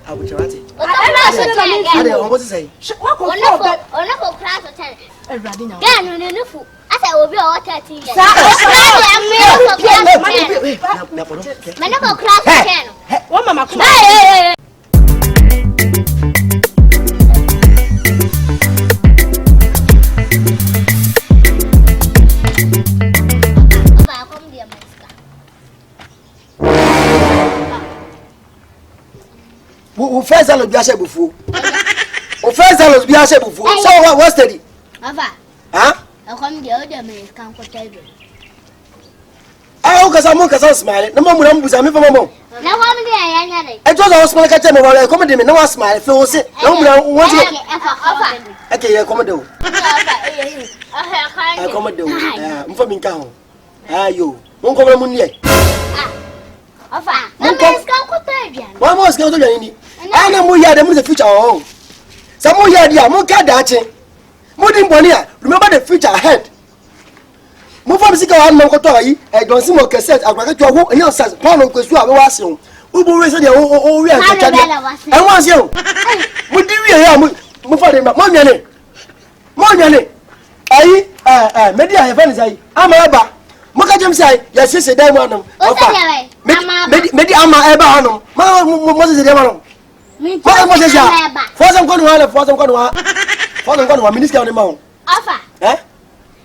I will try it. I don't want to say. What class of 10? Then no fool. I said, will be all 30 years. Medical class of 10. What Mama? Who first allows be a share before? Who first allows be a share before? So what's steady? Ava. Huh? I come the other man can tell you. I hope I'm smiling. No more numbers. I'm from mom. Now, one day I I told us my catcher while I come to me. No one smile. Feel it. No one wants it. Okay, I come do. I come do. I'm from Incao. Ah, you won't come on yet. Ava. No man's can One more skill to any. I know more yard than the future. Oh, some more yard, more cat datching. More than Bonia. Remember the future ahead. Move from Sika and Mokotori, I don't see more cassette. I got to a walk and your says, Pano Kusu, I was you. Who will raise the oh, we are. I was you. Would you hear move for them? Money. Maybe I have any. I'm a bar. Moka Jim say, yes, yes, a diamond. Maybe I'm a bar. Moses, the diamond. For some one, minister on the mount. Offer. Eh?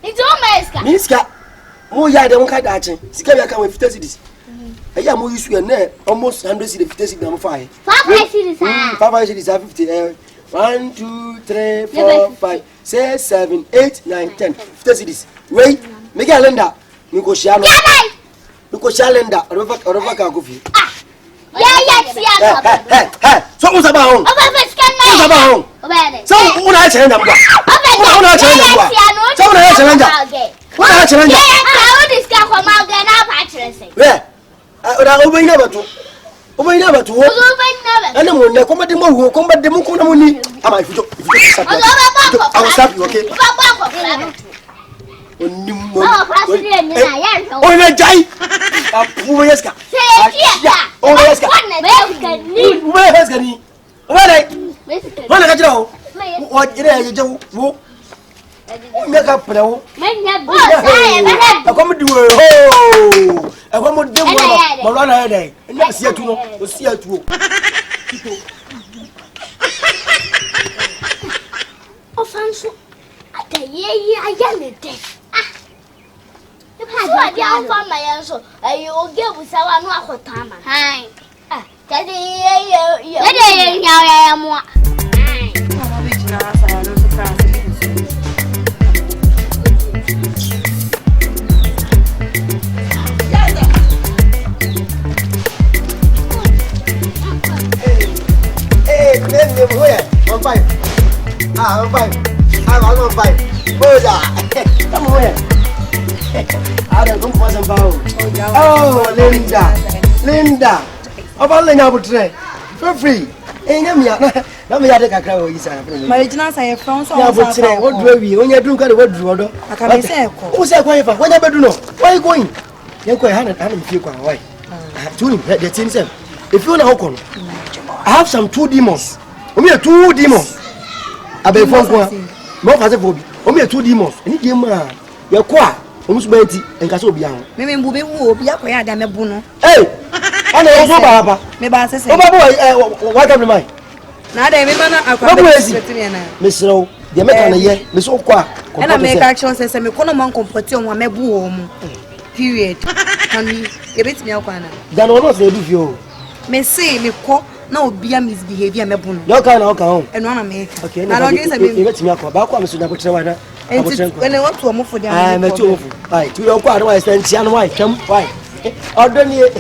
It's all my Miska, more yard than one cat action. Scabia come with 50 cities. I am more used to a net, almost 100 cities number 5. 5 cities are 50. 1, 2, 3, 4, 5, 6, 7, 8, 9, 10. 50 cities. Wait, make a lender. Nico Shalom. Nico Shalenda, Rovaka Goofy. Yeah. So what's about home? What's about home? So, what I tell them? What I tell them? So, what I tell them? What I tell them? I would discuss from out there now, yeah. I will never to. Over never to. And the moon, come at the moon, come at the moon. Am I? I will stop you, okay? Oh, my guy! Who is that? Oh, yes, where has Gani? When I go, what did I do? Make up now. I come to oh, I want to do my run day. And let's see you know, see you too. Offense, I yell it. I don't find my answer. You will get with someone who time. Hi. Hey, I'm fine. I'm fine. Come on. I don't come for some power. Oh, Linda. About Linda would try. For free. Ain't me. Let me have a cacao. My original say from some what do we when you do kind of what do I can say? Who said, when I do know? Where are you going? You're quite 100 people. Why? To him, the things. If you know, I have some 2 demons. We are 2 demons. I be phone call. More for the only 2 demons. Any game, you're quiet. Almost 20 and Casobian. Maybe will be up where I'm a bono. Hey, I know Papa. Maybe I say, what am I? Now they remember Miss Rowe, the American year, Miss Oqua, and I make actions as a Meconoman competition on my boom. Period. Can we give it me up? Then what they do you? May say me call no be a misbehavior, me boon. No kind of home. And one of me. Okay, now I guess I mean, let me up about Mr. Napoleon. When I want to move for them, I am a 2. Right, to your part, I stand, see, and why? Come, why? I don't need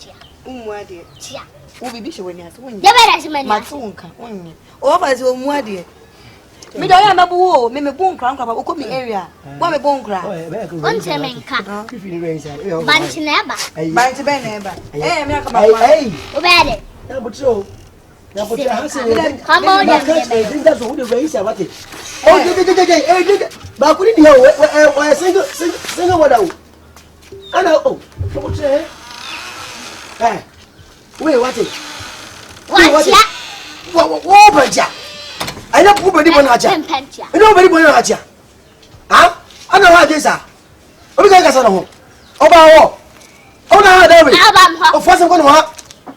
chia. Umwadi. Chia. Ubi bishi when you win. Never as many. Matunka. Over as umwadi. Me don't have a boo, me bone crank up, come area. What me bone crank? One time cut. Bunch never. Bunch never. Eh, me come hey. Obey it. Number 2. Number 2. Come on, that's what the race are what it. Oh, but couldn't you where single what out? I know. Oh, what's it? Hey, wait, what it? What's that? What? I don't put anybody on Haja. Nobody on Haja. Huh? I know how this are. We got a home. Oh, no, oh, first I'm going to have.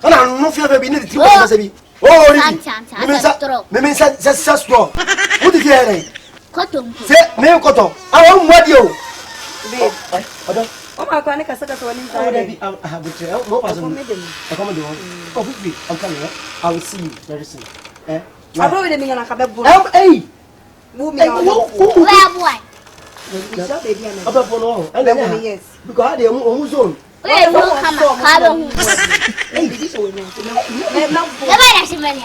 And I'm not fear of being in the two. Oh, Mimmy said, that's strong. What did you hear? Cotton. Say, Mayo Cotton. I won't want you. Oh, my God, I said that's what I have betrayal. No, I come I'm coming. I will see you very soon. Eh? I probably mean I have a book. Hey! Where boy? Yes. Because they are almost on. Where you come on? Hey, Never as many.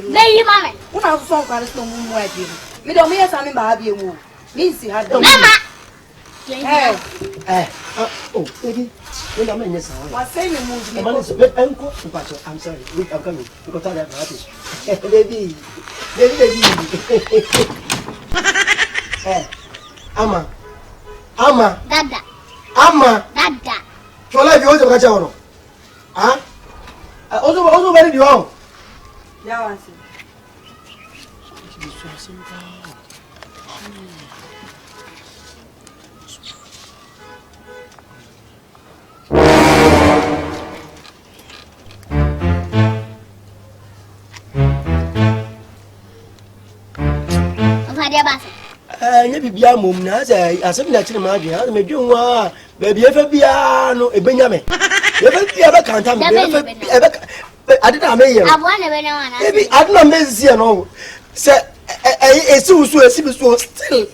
Lady Mamma. When I was so kind of no more idea. Me don't mean something by you. Missy had the Mama. Oh, baby. When I'm in this house, what's saying you move? I'm sorry. I'm coming. Because I'm happy. Baby. Ama. Dada. Ama. Dada. Chola if you want to catch on. Huh? Also very wrong. Yeah, I see. Nya bibia mom na say asem na kire ma adwen ha me dwen wa ba bia fa bia no ebenyame e fa bia ba kanta me e fa ade na me yem Abo na be na wana ebi ade na me zie no say esi usu esi bisu still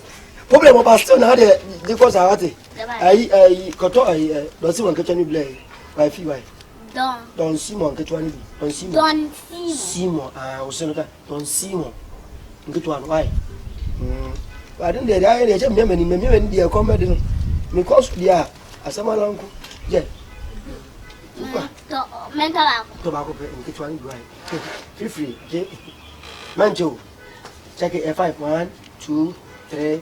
problem about still na de because I want ai koto ai do si wan kecha ni blay by fi why don simon kecha ni don simon o se no ka don simon kecha no why I didn't dare I let me dear comedy no because dear asamalanko je mental tobacco in kecha ni why free je manjo check it 5 1 2 3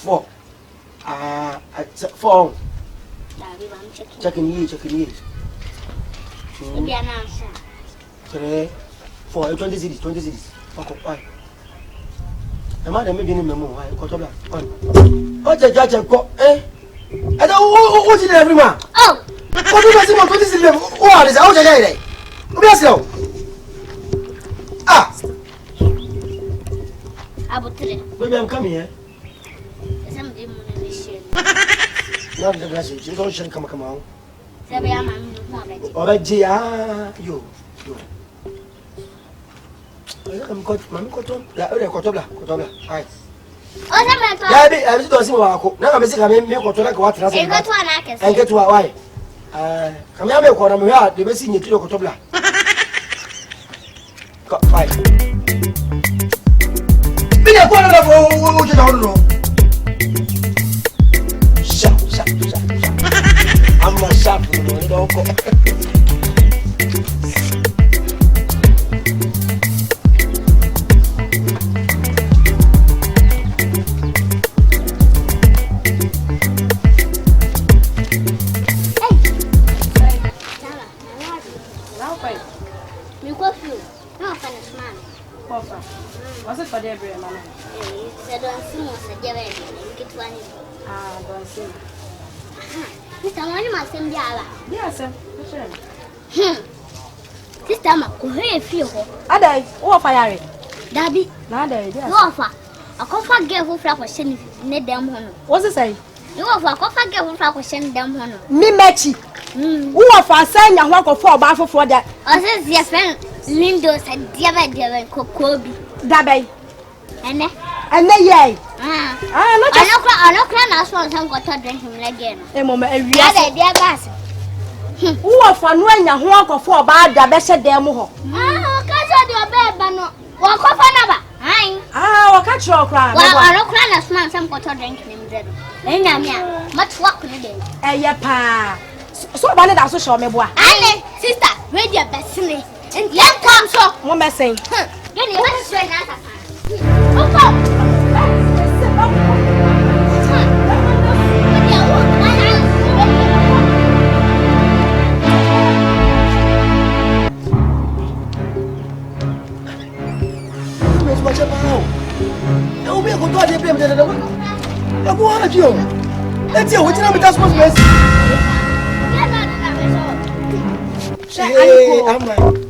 4 4 checking ye 2 3 4 20 cities okay am I making memo why kotobla o je ko I don't what is everyone oh what do you see what is it what is out there obi aslo abutre baby I'm coming here some dem mo na share no the glass you don't share come on se be ama mi no abeji obeji yo I'm cotton. Kotobla. Right. O se me to. Ya bi, abi to si mo wako. Na ka be si ka me koto like what trust. E koto na kese. En keto why? Ka me am ko na me ha de be si nyetu kotobla. Ka fine. Bi de ko na o je na no. Sharp. I'm a sharp no do ko. Was it for the bread, man? I don't see most get one. Don't see. Mr. Money must send Yala. Yes, sir. This time I could hear feel. I die. Oh, fire. Dabby, neither. You offer a coffee girl who flap was sending Ned Dam Hono. What's it say? You offer a coffee girl who flap was sending Dam Hono. Me matchy. Who offer saying a walk of 4 bar for that? I says, yes, friend. Lindos and Diava Cocobi. Dabby. And then, yay. I don't cry. I saw some got to drink him again. A moment, and we are dear bass. Who of a when you walk of 4 bad the best demo? Ah, catch your baby, no. Walk off another. Ah, catch your cry. Well, I don't cry as man, some water drinking him dead. And much work with it. Eh, yeah, pa. So, one of us show me boy. Aye, sister, read your best in it. And let come so. What am I saying? Get it, let's try that. Eu me contou de prêmio da dama. Eu vou aqui, ó. É tio, eu tinha me dado as coisas.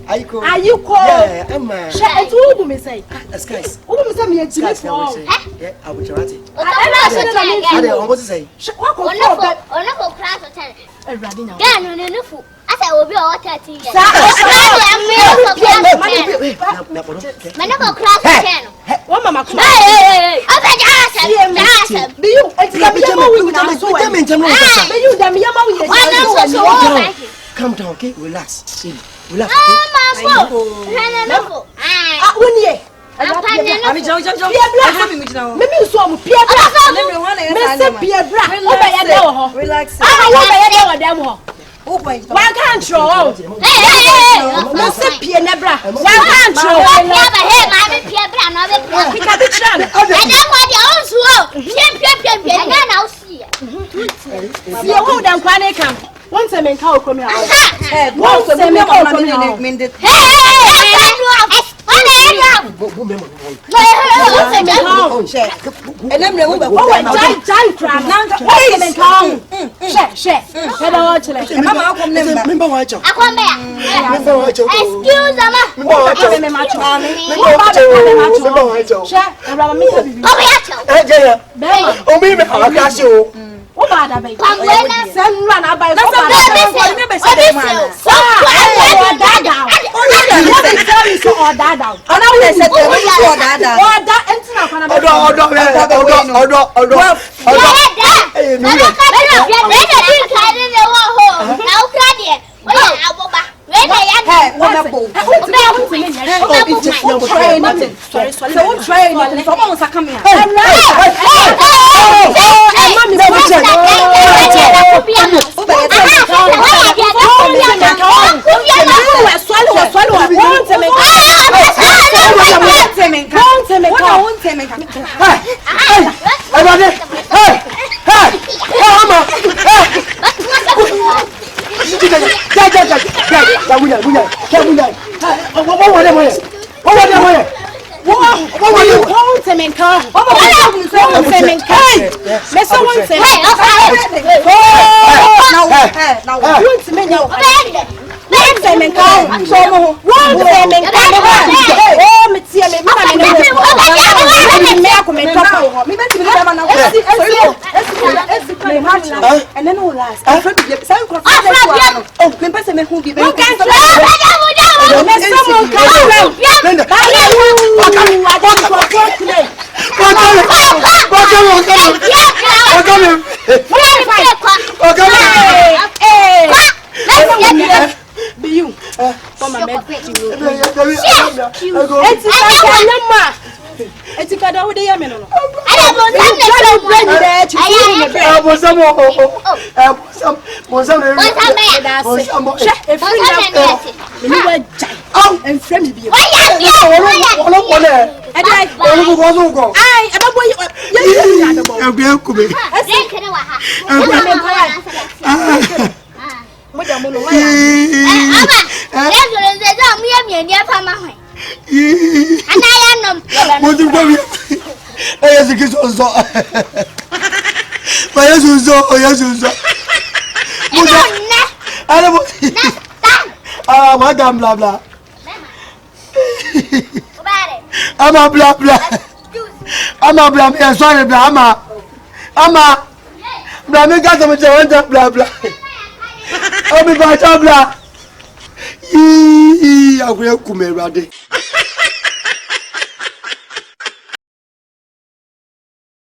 Aiko. Yeah, Amma. Share two me say. That's guys. Who me say me a chili for? Yeah, I will try it. I don't want to say. What on the class of 10. Gan no fu. I said will be all 30 years. Manako class of 10. What mama? Hey, Be you? Calm down, okay? Relax. Relax. Why can't you? Once I make how come here. Once I make how come here. And then all last. I'm afraid to get some Beyou. For my med. It's a card over the Yemen. Madam blah blah. I'm a blah blah. I'm a blah blah. Sorry blah. I'm a blah. Me got some blah blah. I'm a blah blah. I will come here, Raddy.